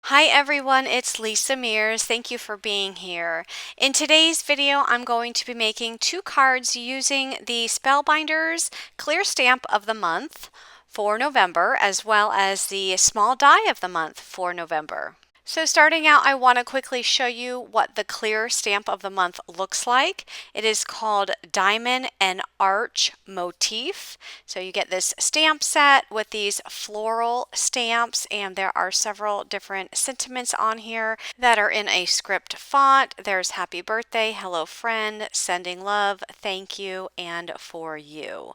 Hi everyone, it's Lisa Mears. Thank you for being here. In today's video, I'm going to be making two cards using the Spellbinders Clear Stamp of the Month for November, as well as the Small Die of the Month for November. So starting out, I want to quickly show you what the clear stamp of the month looks like. It is called Diamond and Arch Motif. So you get this stamp set with these floral stamps, and there are several different sentiments on here that are in a script font. There's happy birthday, hello friend, sending love, thank you, and for you.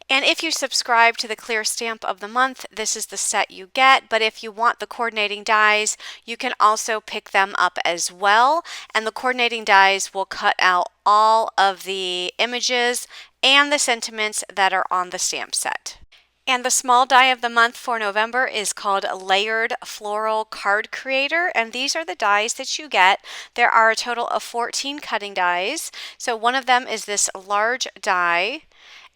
And if you subscribe to the clear stamp of the month, this is the set you get. But if you want the coordinating dies, you can also pick them up as well. And the coordinating dies will cut out all of the images and the sentiments that are on the stamp set. And the small die of the month for November is called Layered Floral Card Creator, and these are the dies that you get. There are a total of 14 cutting dies. So one of them is this large die,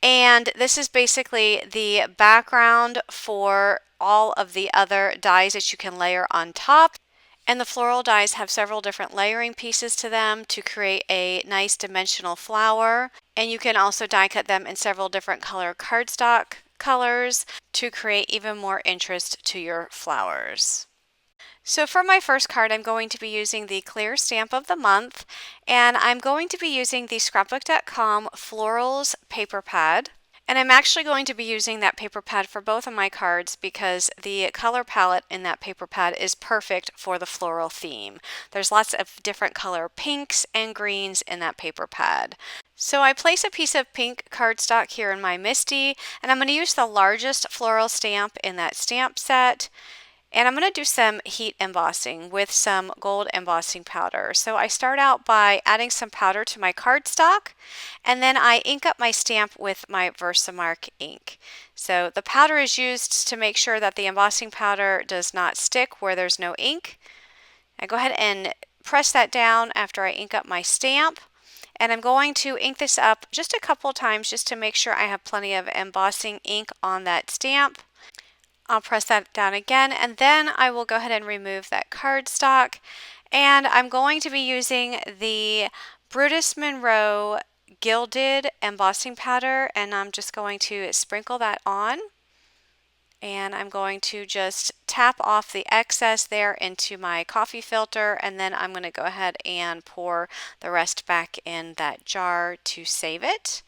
and this is basically the background for all of the other dies that you can layer on top. And the floral dies have several different layering pieces to them to create a nice dimensional flower. And you can also die cut them in several different color cardstock colors to create even more interest to your flowers. So for my first card, I'm going to be using the clear stamp of the month, and I'm going to be using the Scrapbookcom Florals paper pad. And I'm actually going to be using that paper pad for both of my cards because the color palette in that paper pad is perfect for the floral theme. There's lots of different color pinks and greens in that paper pad. So I place a piece of pink cardstock here in my Misti, and I'm going to use the largest floral stamp in that stamp set. And I'm going to do some heat embossing with some gold embossing powder. So I start out by adding some powder to my cardstock, and then I ink up my stamp with my Versamark ink. So the powder is used to make sure that the embossing powder does not stick where there's no ink. I go ahead and press that down after I ink up my stamp. And I'm going to ink this up just a couple times just to make sure I have plenty of embossing ink on that stamp. I'll press that down again, and then I will go ahead and remove that cardstock. And I'm going to be using the Brutus Monroe Gilded embossing powder, and I'm just going to sprinkle that on. And I'm going to just tap off the excess there into my coffee filter, and then I'm going to go ahead and pour the rest back in that jar to save it.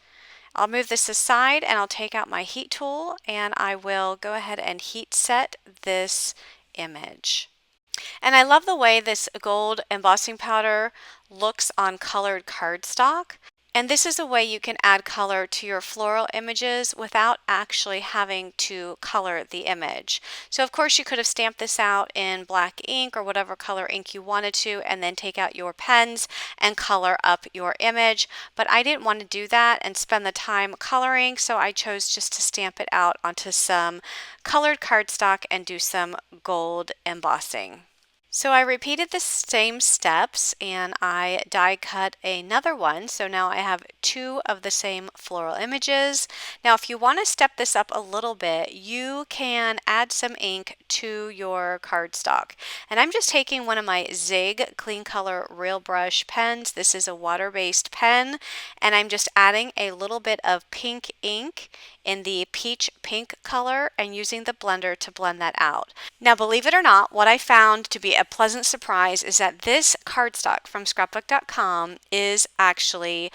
I'll move this aside and I'll take out my heat tool, and I will go ahead and heat set this image. And I love the way this gold embossing powder looks on colored cardstock. And this is a way you can add color to your floral images without actually having to color the image. So of course you could have stamped this out in black ink or whatever color ink you wanted to, and then take out your pens and color up your image. But I didn't want to do that and spend the time coloring, so I chose just to stamp it out onto some colored cardstock and do some gold embossing. So I repeated the same steps and I die cut another one. So now I have two of the same floral images. Now if you want to step this up a little bit, you can add some ink to your cardstock. And I'm just taking one of my Zig Clean Color Real Brush pens. This is a water-based pen, and I'm just adding a little bit of pink ink in the peach pink color and using the blender to blend that out. Now believe it or not, what I found to be a pleasant surprise is that this cardstock from Scrapbookcom is actually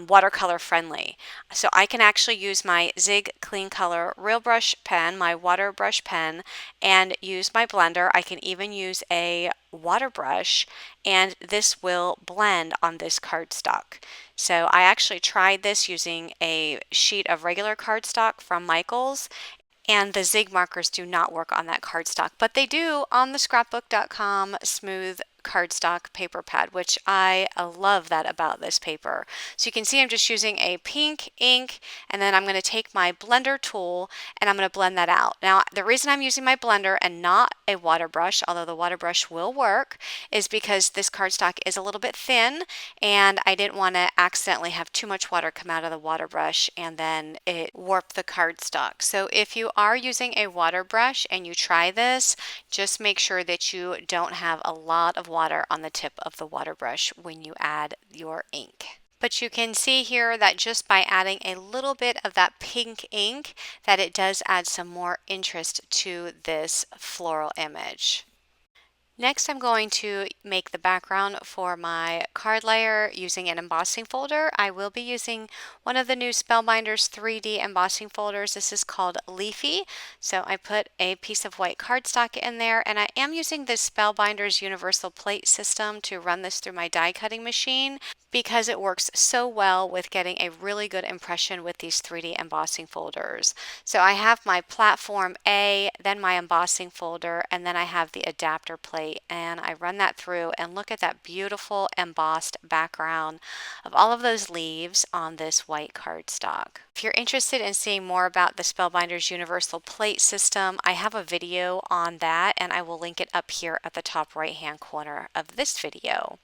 watercolor friendly. So I can actually use my Zig Clean Color Real Brush pen, my water brush pen, and use my blender. I can even use a water brush, and this will blend on this cardstock. So I actually tried this using a sheet of regular cardstock from Michaels, and the Zig markers do not work on that cardstock, but they do on the Scrapbook.com smooth cardstock paper pad, which I love that about this paper. So you can see I'm just using a pink ink, and then I'm going to take my blender tool and I'm going to blend that out. Now, the reason I'm using my blender and not a water brush, although the water brush will work, is because this cardstock is a little bit thin and I didn't want to accidentally have too much water come out of the water brush and then it warp the cardstock. So if you are using a water brush and you try this, just make sure that you don't have a lot of water on the tip of the water brush when you add your ink. But you can see here that just by adding a little bit of that pink ink, that it does add some more interest to this floral image. Next, I'm going to make the background for my card layer using an embossing folder. I will be using one of the new Spellbinders 3D embossing folders. This is called Leafy. So I put a piece of white cardstock in there, and I am using this Spellbinders universal plate system to run this through my die cutting machine because it works so well with getting a really good impression with these 3D embossing folders. So I have my platform A, then my embossing folder, and then I have the adapter plate, and I run that through and look at that beautiful embossed background of all of those leaves on this white cardstock. If you're interested in seeing more about the Spellbinders universal plate system, I have a video on that, and I will link it up here at the top right hand corner of this video.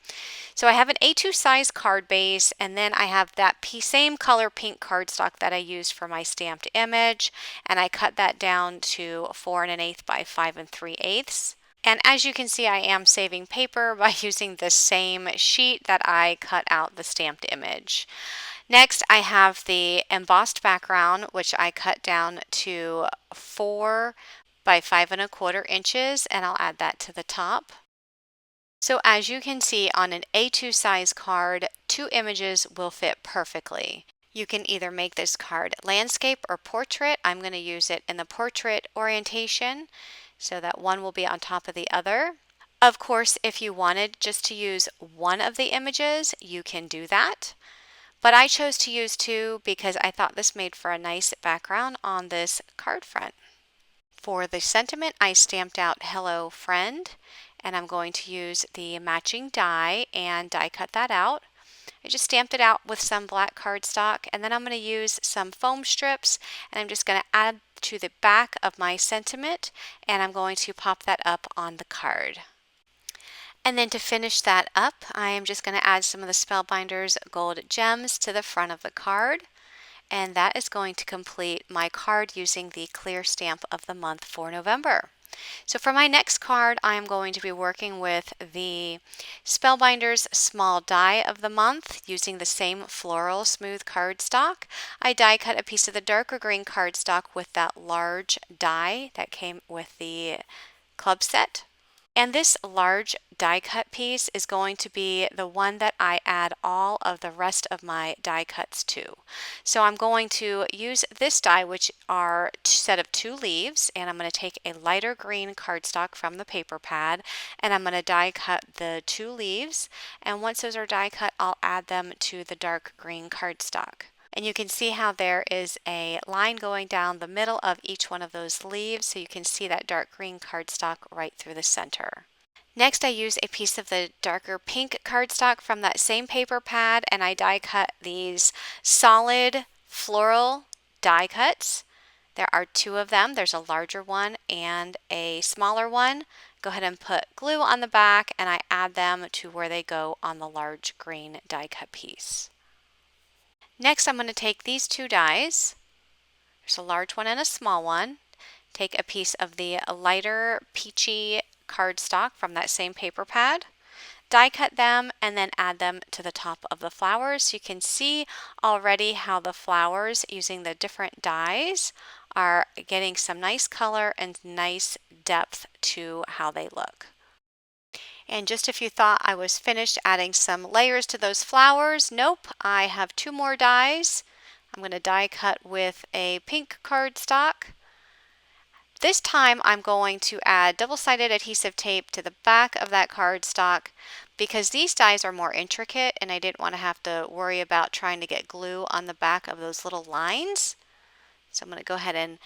So I have an A2 size card base, and then I have that same color pink cardstock that I used for my stamped image, and I cut that down to 4 1/8 by 5 3/8. And as you can see, I am saving paper by using the same sheet that I cut out the stamped image. Next, I have the embossed background, which I cut down to 4 by 5 1/4 inches, and I'll add that to the top. So as you can see, on an A2 size card, 2 images will fit perfectly. You can either make this card landscape or portrait. I'm going to use it in the portrait orientation so that one will be on top of the other. Of course, if you wanted just to use one of the images, you can do that. But I chose to use 2 because I thought this made for a nice background on this card front. For the sentiment, I stamped out Hello Friend, and I'm going to use the matching die and die cut that out. I just stamped it out with some black cardstock, and then I'm going to use some foam strips, and I'm just going to add to the back of my sentiment, and I'm going to pop that up on the card. And then to finish that up, I am just going to add some of the Spellbinders gold gems to the front of the card. And that is going to complete my card using the clear stamp of the month for November. So for my next card, I am going to be working with the Spellbinders small die of the month using the same floral smooth cardstock. I die cut a piece of the darker green cardstock with that large die that came with the club set. And this large die cut piece is going to be the one that I add all of the rest of my die cuts to. So I'm going to use this die, which are a set of 2 leaves, and I'm going to take a lighter green cardstock from the paper pad, and I'm going to die cut the 2 leaves, and once those are die cut, I'll add them to the dark green cardstock. And you can see how there is a line going down the middle of each one of those leaves, so you can see that dark green cardstock right through the center. Next, I use a piece of the darker pink cardstock from that same paper pad, and I die cut these solid floral die cuts. There are 2 of them. There's a larger one and a smaller one. Go ahead and put glue on the back, and I add them to where they go on the large green die cut piece. Next, I'm going to take these 2 dies. There's a large one and a small one. Take a piece of the lighter peachy cardstock from that same paper pad, die cut them, and then add them to the top of the flowers. So you can see already how the flowers using the different dies are getting some nice color and nice depth to how they look. And just if you thought I was finished adding some layers to those flowers, nope, I have 2 more dies. I'm going to die cut with a pink cardstock. This time I'm going to add double-sided adhesive tape to the back of that cardstock because these dies are more intricate and I didn't want to have to worry about trying to get glue on the back of those little lines. So I'm going to go ahead and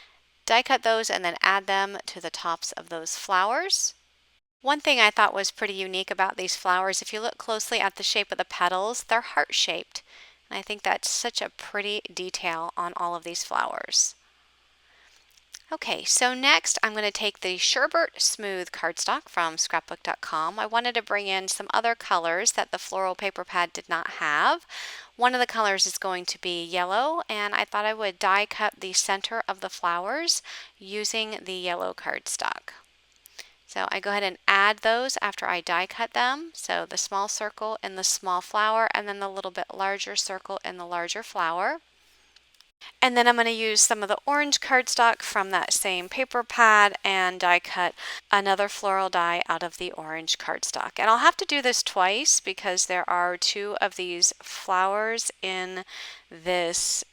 die cut those and then add them to the tops of those flowers. One thing I thought was pretty unique about these flowers, if you look closely at the shape of the petals, they're heart-shaped. And I think that's such a pretty detail on all of these flowers. Okay, so next I'm going to take the Sherbet Smooth cardstock from Scrapbookcom. I wanted to bring in some other colors that the floral paper pad did not have. One of the colors is going to be yellow, and I thought I would die cut the center of the flowers using the yellow cardstock. So I go ahead and add those after I die cut them. So the small circle in the small flower, and then the little bit larger circle in the larger flower. And then I'm going to use some of the orange cardstock from that same paper pad and die cut another floral die out of the orange cardstock. And I'll have to do this twice because there are two of these flowers in this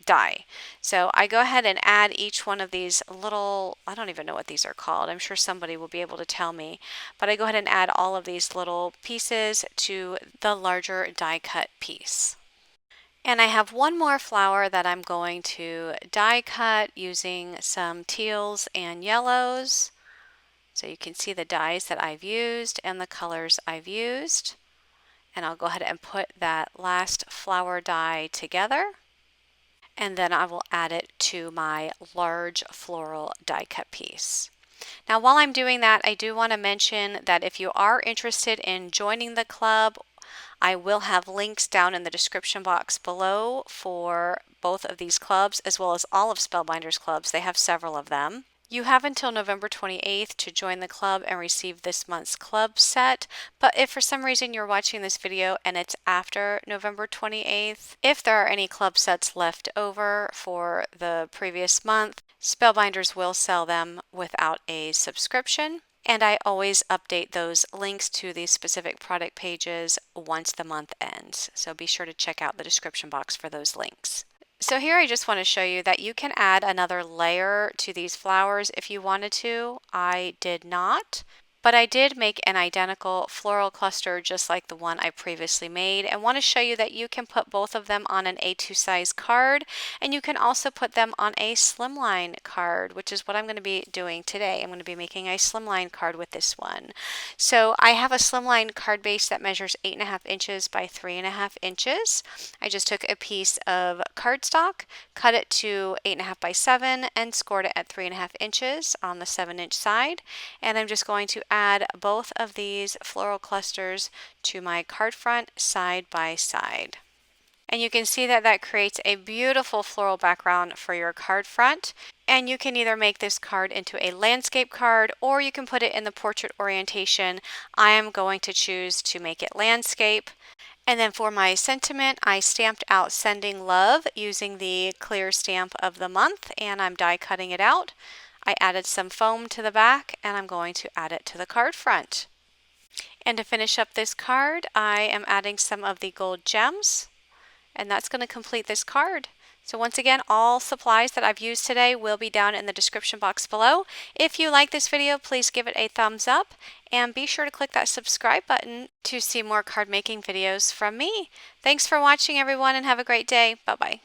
die. So I go ahead and add each one of these little, I don't even know what these are called. I'm sure somebody will be able to tell me. But I go ahead and add all of these little pieces to the larger die cut piece. And I have one more flower that I'm going to die cut using some teals and yellows. So you can see the dyes that I've used and the colors I've used. And I'll go ahead and put that last flower die together. And then I will add it to my large floral die cut piece. Now while I'm doing that, I do want to mention that if you are interested in joining the club, I will have links down in the description box below for both of these clubs, as well as all of Spellbinders clubs. They have several of them. You have until November 28th to join the club and receive this month's club set, but if for some reason you're watching this video and it's after November 28th, if there are any club sets left over for the previous month, Spellbinders will sell them without a subscription. And I always update those links to these specific product pages once the month ends. So be sure to check out the description box for those links. So here I just want to show you that you can add another layer to these flowers if you wanted to. I did not. But I did make an identical floral cluster just like the one I previously made, and want to show you that you can put both of them on an A2 size card, and you can also put them on a slimline card, which is what I'm going to be doing today. I'm going to be making a slimline card with this one. So I have a slimline card base that measures 8.5 inches by 3.5 inches. I just took a piece of cardstock, cut it to 8.5 by 7, and scored it at 3.5 inches on the 7-inch side, and I'm just going to add both of these floral clusters to my card front side by side. And you can see that that creates a beautiful floral background for your card front. And you can either make this card into a landscape card or you can put it in the portrait orientation. I am going to choose to make it landscape. And then for my sentiment, I stamped out Sending Love using the clear stamp of the month, and I'm die cutting it out. I added some foam to the back, and I'm going to add it to the card front. And to finish up this card, I am adding some of the gold gems, and that's going to complete this card. So once again, all supplies that I've used today will be down in the description box below. If you like this video, please give it a thumbs up, and be sure to click that subscribe button to see more card making videos from me. Thanks for watching, everyone, and have a great day. Bye-bye.